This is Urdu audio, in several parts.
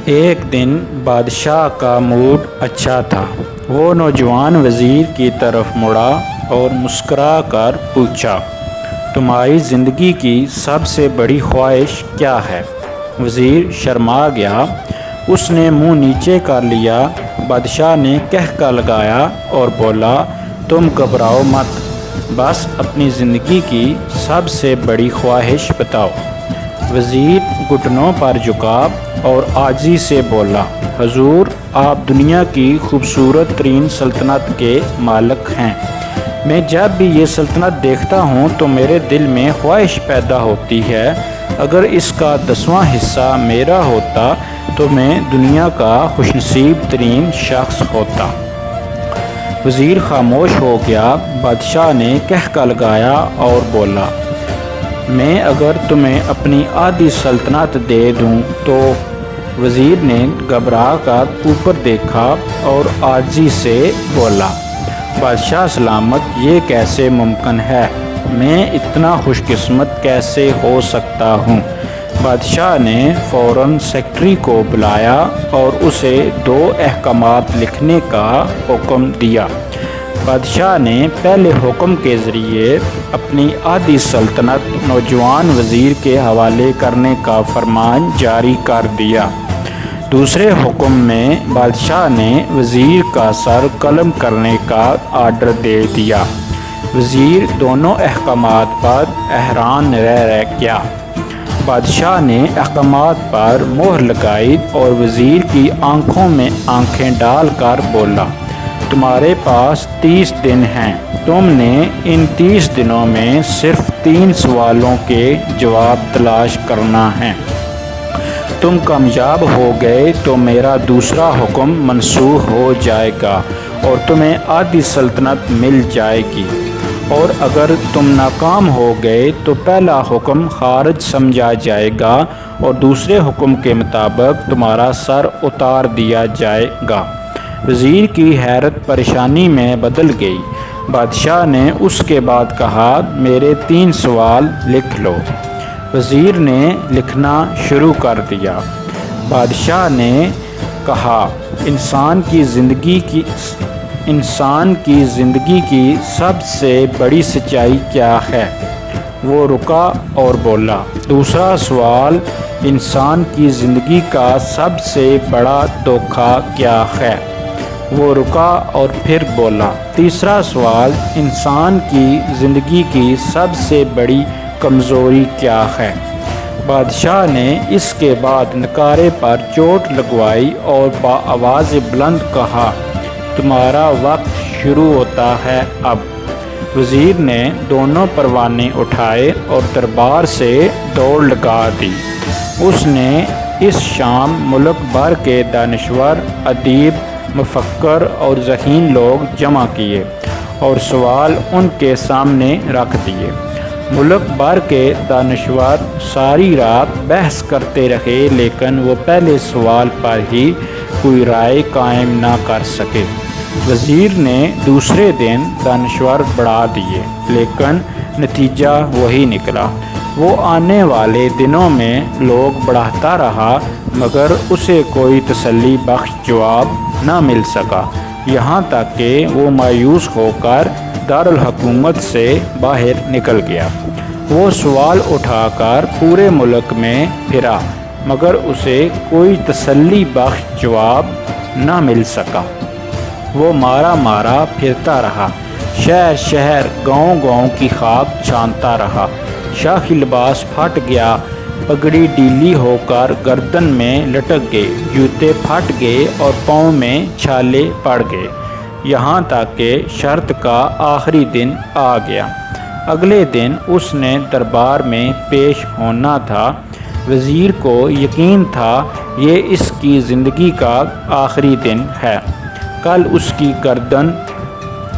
ایک دن بادشاہ کا موڈ اچھا تھا۔ وہ نوجوان وزیر کی طرف مڑا اور مسکرا کر پوچھا، تمہاری زندگی کی سب سے بڑی خواہش کیا ہے؟ وزیر شرما گیا۔ اس نے منہ نیچے کر لیا۔ بادشاہ نے کہکا لگایا اور بولا، تم گھبراؤ مت، بس اپنی زندگی کی سب سے بڑی خواہش بتاؤ۔ وزیر گھٹنوں پر جھکا اور عاجزی سے بولا، حضور، آپ دنیا کی خوبصورت ترین سلطنت کے مالک ہیں۔ میں جب بھی یہ سلطنت دیکھتا ہوں تو میرے دل میں خواہش پیدا ہوتی ہے، اگر اس کا 10واں حصہ میرا ہوتا تو میں دنیا کا خوش نصیب ترین شخص ہوتا۔ وزیر خاموش ہو گیا۔ بادشاہ نے کہکا لگایا اور بولا، میں اگر تمہیں اپنی آدھی سلطنت دے دوں تو؟ وزیر نے گھبرا کر اوپر دیکھا اور عاجزی سے بولا، بادشاہ سلامت، یہ کیسے ممکن ہے؟ میں اتنا خوش قسمت کیسے ہو سکتا ہوں؟ بادشاہ نے فوراً سیکرٹری کو بلایا اور اسے 2 احکامات لکھنے کا حکم دیا۔ بادشاہ نے پہلے حکم کے ذریعے اپنی آدھی سلطنت نوجوان وزیر کے حوالے کرنے کا فرمان جاری کر دیا۔ دوسرے حکم میں بادشاہ نے وزیر کا سر قلم کرنے کا آرڈر دے دیا۔ وزیر دونوں احکامات پر حیران رہ گیا۔ بادشاہ نے احکامات پر مہر لگائی اور وزیر کی آنکھوں میں آنکھیں ڈال کر بولا، تمہارے پاس 30 دن ہیں۔ تم نے ان 30 دنوں میں صرف 3 سوالوں کے جواب تلاش کرنا ہے۔ تم کامیاب ہو گئے تو میرا دوسرا حکم منسوخ ہو جائے گا اور تمہیں آدھی سلطنت مل جائے گی، اور اگر تم ناکام ہو گئے تو پہلا حکم خارج سمجھا جائے گا اور دوسرے حکم کے مطابق تمہارا سر اتار دیا جائے گا۔ وزیر کی حیرت پریشانی میں بدل گئی۔ بادشاہ نے اس کے بعد کہا، میرے 3 سوال لکھ لو۔ وزیر نے لکھنا شروع کر دیا۔ بادشاہ نے کہا، انسان کی زندگی کی سب سے بڑی سچائی کیا ہے؟ وہ رکا اور بولا، دوسرا سوال، انسان کی زندگی کا سب سے بڑا دھوکہ کیا ہے؟ وہ رکا اور پھر بولا، تیسرا سوال، انسان کی زندگی کی سب سے بڑی کمزوری کیا ہے؟ بادشاہ نے اس کے بعد نکارے پر چوٹ لگوائی اور بآواز بلند کہا، تمہارا وقت شروع ہوتا ہے اب۔ وزیر نے دونوں پروانے اٹھائے اور دربار سے دوڑ لگا دی۔ اس نے اس شام ملک بھر کے دانشور، ادیب، مفکر اور ذہین لوگ جمع کیے اور سوال ان کے سامنے رکھ دیے۔ ملک بھر کے دانشور ساری رات بحث کرتے رہے لیکن وہ پہلے سوال پر ہی کوئی رائے قائم نہ کر سکے۔ وزیر نے دوسرے دن دانشور بڑھا دیے لیکن نتیجہ وہی نکلا۔ وہ آنے والے دنوں میں لوگ بڑھاتا رہا مگر اسے کوئی تسلی بخش جواب نہ مل سکا، یہاں تک کہ وہ مایوس ہو کر دارالحکومت سے باہر نکل گیا۔ وہ سوال اٹھا کر پورے ملک میں پھرا مگر اسے کوئی تسلی بخش جواب نہ مل سکا۔ وہ مارا پھرتا رہا، شہر شہر، گاؤں گاؤں کی خاک چھانتا رہا۔ شاہی لباس پھٹ گیا، پگڑی ڈھیلی ہو کر گردن میں لٹک گئی، جوتے پھٹ گئے اور پاؤں میں چھالے پڑ گئے، یہاں تک کہ شرط کا آخری دن آ گیا۔ اگلے دن اس نے دربار میں پیش ہونا تھا۔ وزیر کو یقین تھا یہ اس کی زندگی کا آخری دن ہے، کل اس کی گردن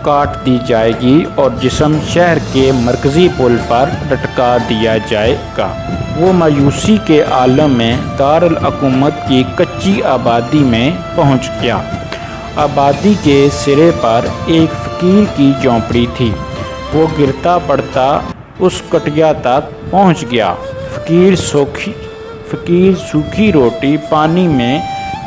کاٹ دی جائے گی اور جسم شہر کے مرکزی پل پر لٹکا دیا جائے گا۔ وہ مایوسی کے عالم میں دارالحکومت کی کچی آبادی میں پہنچ گیا۔ آبادی کے سرے پر ایک فقیر کی جھونپڑی تھی۔ وہ گرتا پڑتا اس کٹیا تک پہنچ گیا۔ فقیر سوکھی روٹی پانی میں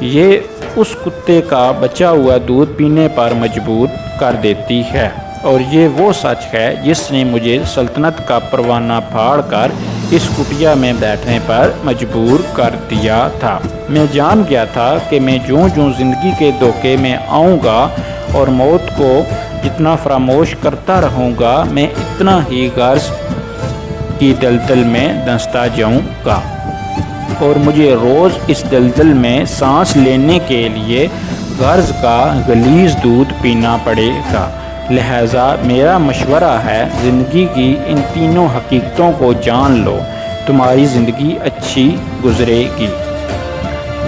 یہ اس کتے کا بچا ہوا دودھ پینے پر مجبور کر دیتی ہے، اور یہ وہ سچ ہے جس نے مجھے سلطنت کا پروانہ پھاڑ کر اس کٹیا میں بیٹھنے پر مجبور کر دیا تھا۔ میں جان گیا تھا کہ میں جوں جوں زندگی کے دھوکے میں آؤں گا اور موت کو جتنا فراموش کرتا رہوں گا، میں اتنا ہی غرض کی دلدل میں دھنستا جاؤں گا، اور مجھے روز اس دلدل میں سانس لینے کے لیے غرض کا غلیظ دودھ پینا پڑے گا۔ لہٰذا میرا مشورہ ہے، زندگی کی ان تینوں حقیقتوں کو جان لو، تمہاری زندگی اچھی گزرے گی۔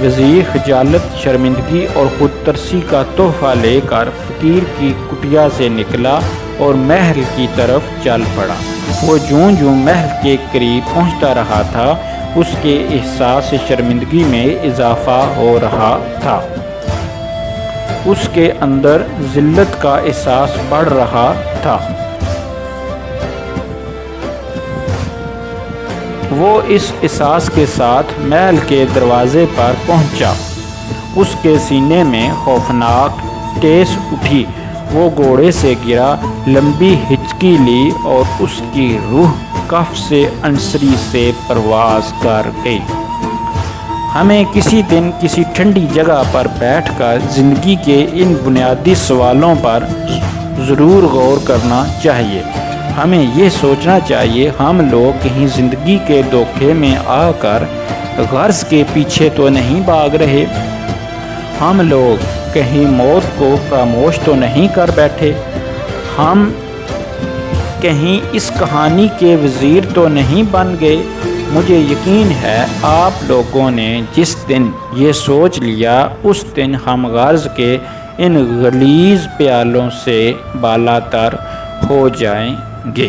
وزیر خجالت، شرمندگی اور خود ترسی کا تحفہ لے کر فقیر کی کٹیا سے نکلا اور محل کی طرف چل پڑا۔ وہ جوں جوں محل کے قریب پہنچتا رہا تھا، اس کے احساس شرمندگی میں اضافہ ہو رہا تھا۔ اس کے اندر ذلت کا احساس بڑھ رہا تھا۔ وہ اس احساس کے ساتھ محل کے دروازے پر پہنچا۔ اس کے سینے میں خوفناک ٹھیس اٹھی۔ وہ گھوڑے سے گرا، لمبی ہچکی لی اور اس کی روح کف سے عنصری سے پرواز کر گئی۔ ہمیں کسی دن کسی ٹھنڈی جگہ پر بیٹھ کر زندگی کے ان بنیادی سوالوں پر ضرور غور کرنا چاہیے۔ ہمیں یہ سوچنا چاہیے، ہم لوگ کہیں زندگی کے دھوکے میں آ کر غرض کے پیچھے تو نہیں بھاگ رہے؟ ہم لوگ کہیں موت کو فراموش تو نہیں کر بیٹھے؟ ہم کہیں اس کہانی کے وزیر تو نہیں بن گئے؟ مجھے یقین ہے آپ لوگوں نے جس دن یہ سوچ لیا، اس دن ہم غرض کے ان غلیظ پیالوں سے بالاتر ہو جائیں گے۔